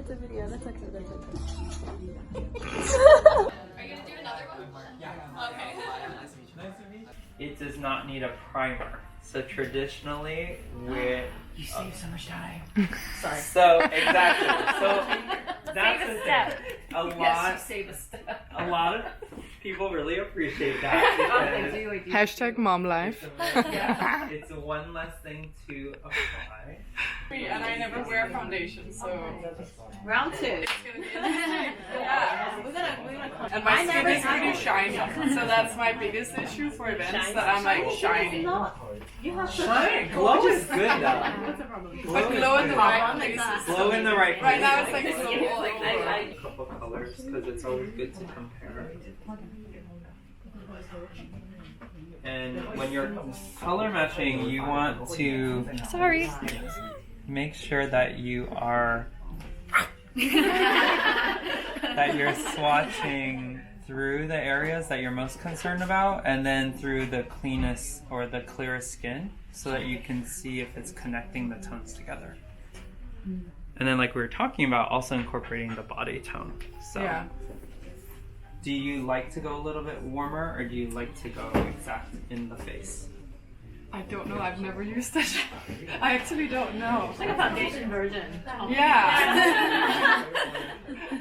It's a video. That's okay. That's okay. Are you gonna do another one? Yeah. Okay. Nice to meet you. It does not need a primer. So traditionally, you save so much time. Sorry. So exactly. So that's the step. A lot of people really appreciate that. Hashtag mom life. Yeah, it's one less thing to apply. And I never wear foundation, so Round 2. it's gonna be interesting. Yeah. We're gonna And my skin is pretty shiny, so that's my biggest issue for events, that I'm like shiny. You have to Shine. Glow is good though. What's the problem? But glow in the right places. Glow in the right Right now it's places. like so all over. A couple colors because it's always good to compare. And when you're color matching, you want to make sure that you are that you're swatching through the areas that you're most concerned about, and then through the cleanest or the clearest skin, so that you can see if it's connecting the tones together. And then, like we were talking about, also incorporating the body tone. So, Yeah. do you like to go a little bit warmer, or do you like to go exact in the face? I don't know, I've never used it. I actually don't know. It's like a foundation version. Yeah.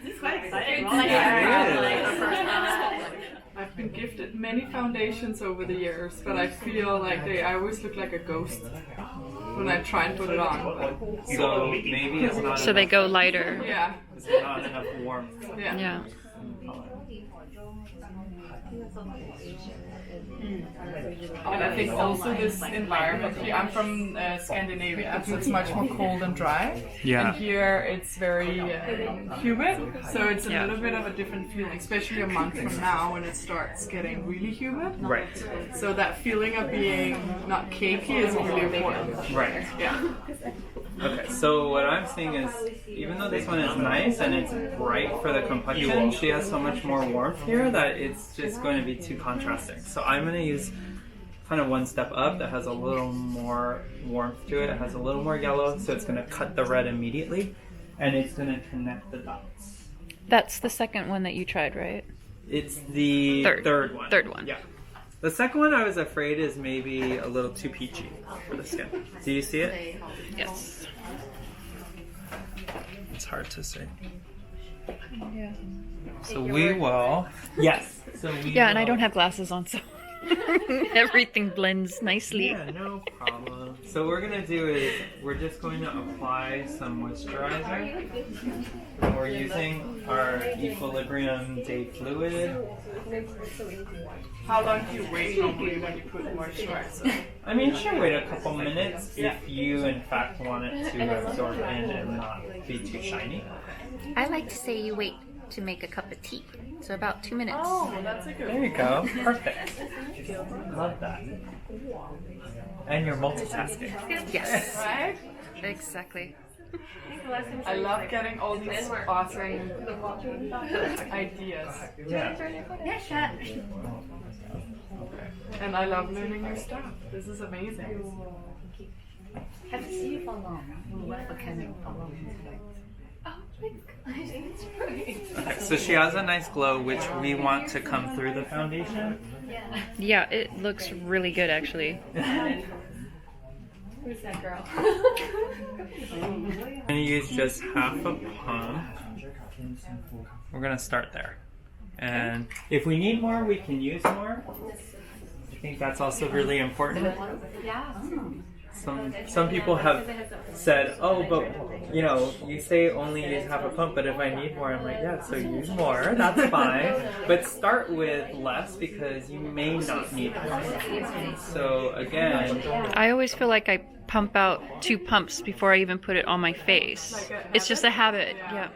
It's quite exciting. I've been gifted many foundations over the years, but I feel like I always look like a ghost when I try and put it on. So maybe it's not So they enough, go lighter. Yeah. it's not enough warmth. Yeah. Yeah. And I think also this environment here, I'm from Scandinavia, so it's much more cold and dry. Yeah. And here it's very humid, so it's a little bit of a different feeling, especially a month from now when it starts getting really humid. Right. So that feeling of being not cakey is really important. Right. Yeah. Okay, so what I'm seeing is, even though this one is nice and it's bright for the complexion, she has so much more warmth here that it's just going to be too contrasting. So I'm going to use kind of one step up that has a little more warmth to it. It has a little more yellow, so it's going to cut the red immediately, and it's going to connect the dots. That's the second one that you tried, right? It's the third one. Third one. Yeah. The second one I was afraid is maybe a little too peachy for the skin. Do you see it? Yes. It's hard to say. Yeah. So we will. Yes. So we Yeah, and I will- don't have glasses on, so everything blends nicely. Yeah, no problem. So what we're gonna do is we're just going to apply some moisturizer. We're using our Equilibrium Day Fluid. How long do you wait normally when you put moisturizer? I mean, you should wait a couple minutes if you in fact want it to absorb in and not be too shiny. I like to say you wait to make a cup of tea. So about 2 minutes. Oh, that's a good There you go. Perfect. Love that. And you're multitasking. Yes. right? Exactly. I love getting all these awesome ideas. Yeah. And I love learning new stuff. This is amazing. Have you seen you for long? What kind of Okay, so she has a nice glow, which we want to come through the foundation. Yeah, it looks really good actually. Who's that girl? I'm going to use just half a pump. We're going to start there. And if we need more, we can use more. I think that's also really important. Some people have said, oh, but you know, you say only use half a pump, but if I need more, I'm like, yeah, so use more, that's fine. But start with less because you may not need more. So again, I always feel like I pump out 2 pumps before I even put it on my face. It's just a habit. Yeah.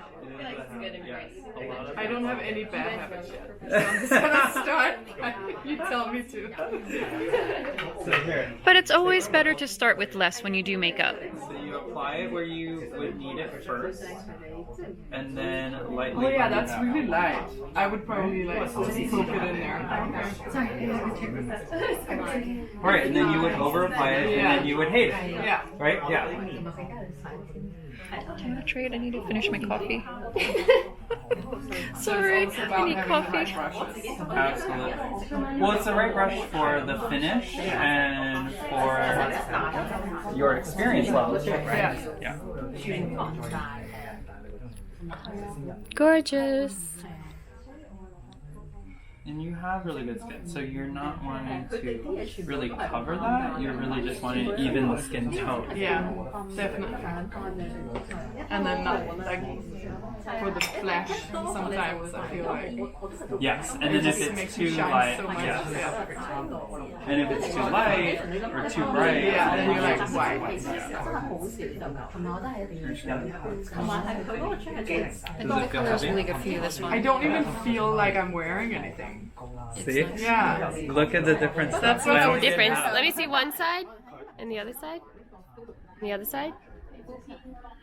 yeah, a lot of I don't have any bad habits yet. So I'm just gonna start. You tell me to. So here. But it's always better to start with less when you do makeup. So you apply it where you would need it first, and then lightly. Oh yeah, rub it that's out. really light. I would probably like just poke it in there. Right, and then you would over apply it, and then you would hate it. Yeah. Right? Yeah. Can I trade? I need to finish my coffee. Sorry, I need coffee. Absolutely. Well, it's the right brush for the finish and for your experience level too, right? Yeah. Gorgeous. And you have really good skin, so you're not wanting to really cover that. You're really just wanting to even the skin tone. Yeah, definitely. And then not like for the flash. Sometimes I feel like Yes, and then if just it's makes you too shine light, so much. yes. Yeah. And if it's too light or too bright, Yeah, then you're like, why? Does it feel heavy? Really good for you, this one. I don't even feel like I'm wearing anything. See? Yeah. Look at the difference. That's Now what's we can Difference. have- Let me see one side and the other side. And the other side.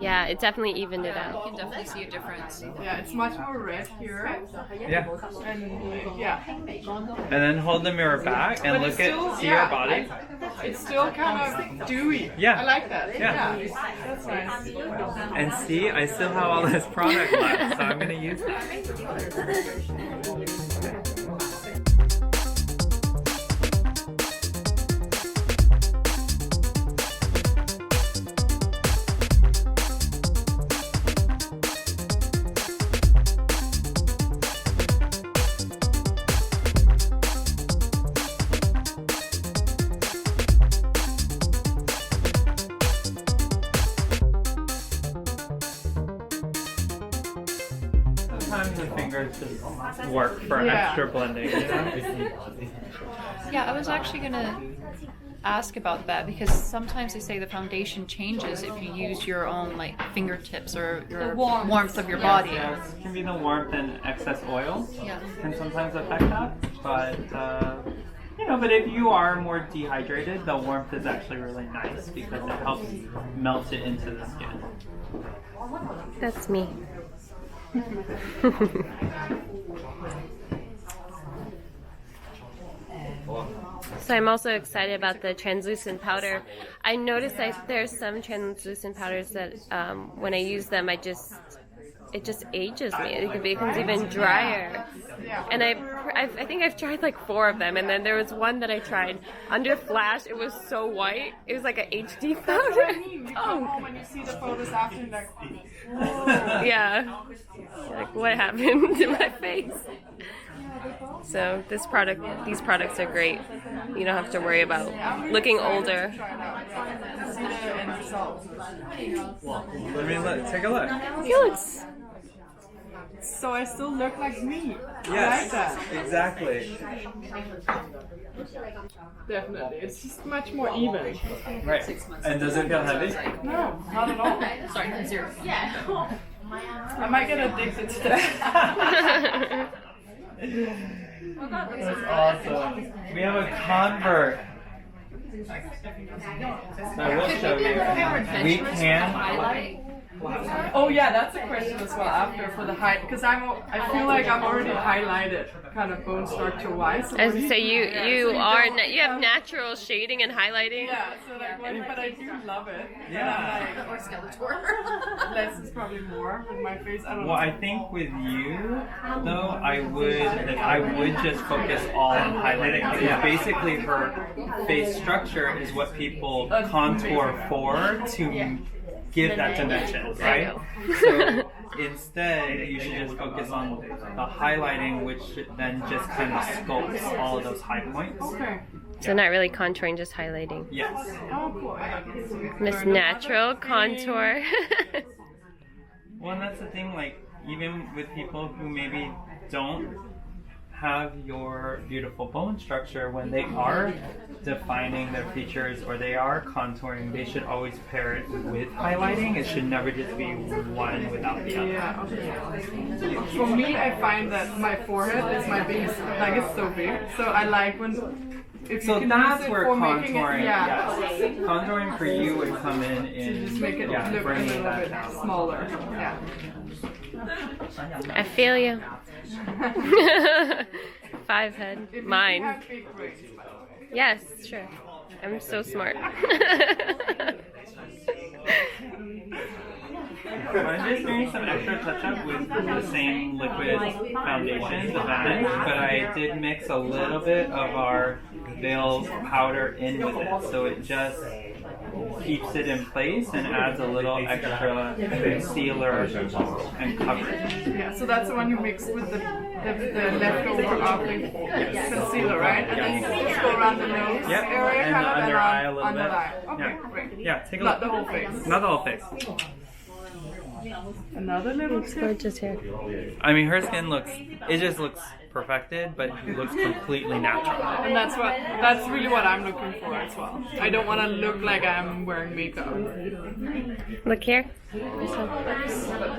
Yeah, it definitely evened it You out. can definitely see a difference. Yeah, it's much more red here. Yeah. And yeah. And then hold the mirror back and But look it's still, at, see your body. It's still kind of dewy. Yeah. I like that. Yeah. That's nice. And see, I still have all this product left, so I'm gonna use that. Sometimes the fingers just work for Yeah. extra blending, you know? Yeah, I was actually gonna ask about that because sometimes they say the foundation changes if you use your own like fingertips or your warmth of your body. Yeah, it can be the warmth and excess oil Yeah. can sometimes affect that, but you know, but if you are more dehydrated, the warmth is actually really nice because it helps melt it into the skin. That's me. So I'm also excited about the translucent powder. I noticed that there's some translucent powders that when I use them, it just ages me. It becomes even drier. And I think I've tried like 4 of them, and then there was one that I tried under flash. It was so white. It was like an HD powder. You come home and you see the photos after and like, Yeah. Like, what happened to my face? So these products are great. You don't have to worry about looking older. Let me take a look. Yes. so I still look like me. I Yes, like that. exactly. Definitely. It's just much more even. Right. And does it feel heavy? No, not at all. Sorry, 0. I might get addicted to that. That's awesome. We have a convert. I will show you. We can. Oh yeah, that's a question as well after for the height because I feel like I'm already highlighted kind of bone structure wise. So As I say, you have natural shading and highlighting. yeah, so like but I do love it. Yeah. Or Skeletor. Less is probably more with my face. I don't know. Well, I think with you, though, I would just focus all on highlighting. Because basically her face structure is what people contour for to give that dimension, right? So instead, you should just focus on the highlighting, which then just kind of sculpts all of those high points. Okay. So not really contouring, just highlighting. Yes. Oh boy. Miss Natural Contour. Well, and that's the thing, like, even with people who maybe don't have your beautiful bone structure, when they are defining their features or they are contouring, they should always pair it with highlighting. It should never just be one without the other. Yeah, okay. For me, I find that my forehead is my biggest, like it's so big. So I like when, if you So can that's use it where for making contouring, it, yeah. yes. Contouring for you would come in To just make it look a bringing little that bit down. smaller. Yeah. I feel you. 5 head. If you Mine. have big braids, by the way. Yes, sure. I'm so smart. I'm just doing some extra touch-up with the same liquid foundation, the Vanish, but I did mix a little bit of our veil powder in with it, so it just keeps it in place and adds a little extra concealer and coverage. Yeah, so that's the one you mix with the leftover of the concealer, right? And then you just go around the nose Yep, area, and kind the of, under eye a and little under bit. eye. Okay, Yeah. great. Yeah, take a Not look. the whole face. Not the whole face. Another little It's tip. gorgeous hair. I mean, her skin looks, it just looks perfected, but it looks completely natural. And that's really what I'm looking for as well. I don't want to look like I'm wearing makeup. Look here.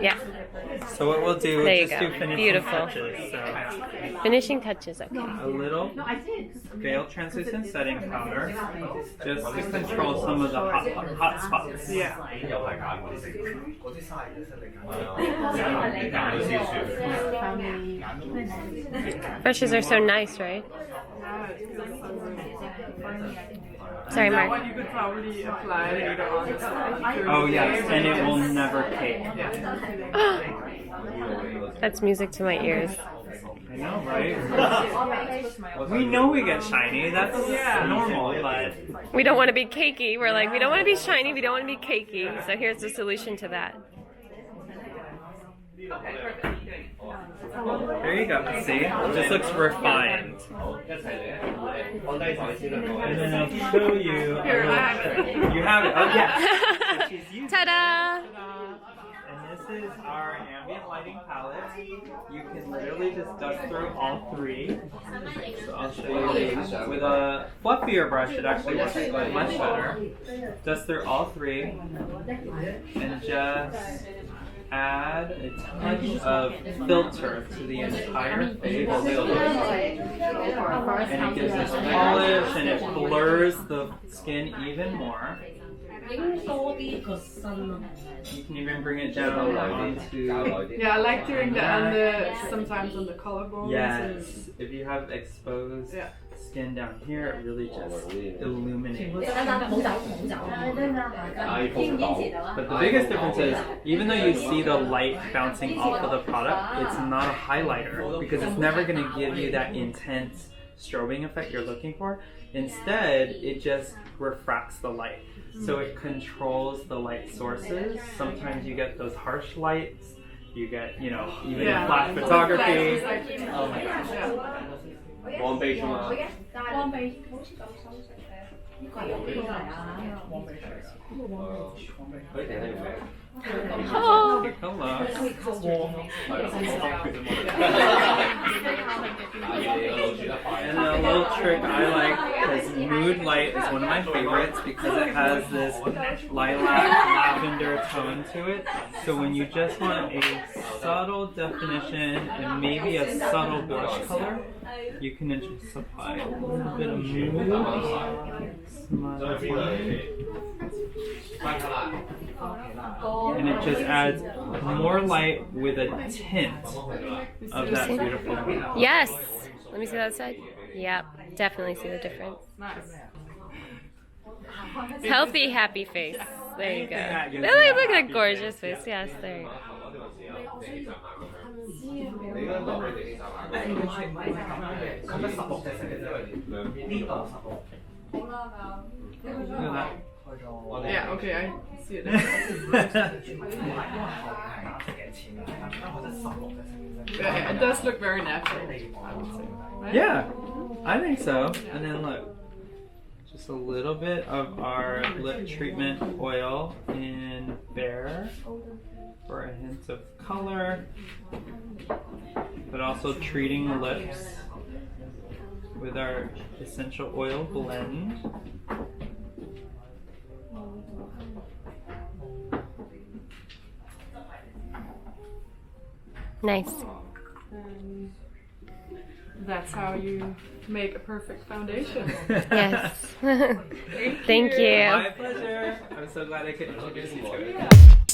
Yeah. So what we'll do There you is just go. do finishing Beautiful. touches. So Finishing touches, okay. a little veil translucent setting powder, just to control some of the hot spots. Yeah. Brushes are so nice, right? Sorry, That Mark. one you could probably apply later on as well. Oh yes, and it will never cake. That's music to my ears. I know, right? We know we get shiny, that's normal, but We don't want to be cakey. We're like, we don't want to be shiny, we don't want to be cakey. So here's the solution to that. there you go. See? It just looks refined. And then I'll show you. Here, I have it. You have it. Oh yes. She's using it. Ta-da! And this is our ambient lighting palette. You can literally just dust through all three. So I'll show you these. With a fluffier brush, it actually works much better. Dust through all three and just add a touch of filter to the entire face. And it gives us polish and it blurs the skin even more. You can even bring it down onto. Yeah, I like doing that sometimes on the collarbones. Yes, if you have exposed skin down here, it really just illuminates. But the biggest difference is, even though you see the light bouncing off of the product, it's not a highlighter because it's never going to give you that intense strobing effect you're looking for. Instead, it just refracts the light. So it controls the light sources. Sometimes you get those harsh lights. You get, you know, even in flash photography. Oh my gosh. Oh, Take a look. And a little trick I like is Mood Light is one of my favorites because it has this lilac lavender tone to it. So when you just want a subtle definition and maybe a subtle blush color, you can just apply a little bit of Mood. And it just adds more light with a tint of that beautiful green. yes. Let me see that side. Yep, definitely see the difference. Nice. Healthy, happy face. There you go. that gives Look you a at happy that gorgeous face. Yes, there you go. Look at that. Yeah, okay, I see it. Yeah, it does look very natural, I would say. Right? Yeah, I think so. And then look, just a little bit of our lip treatment oil in Bare for a hint of color, but also treating the lips with our essential oil blend. Nice. That's how you make a perfect foundation. Yes. Thank you. My pleasure. I'm so glad I could introduce you to it.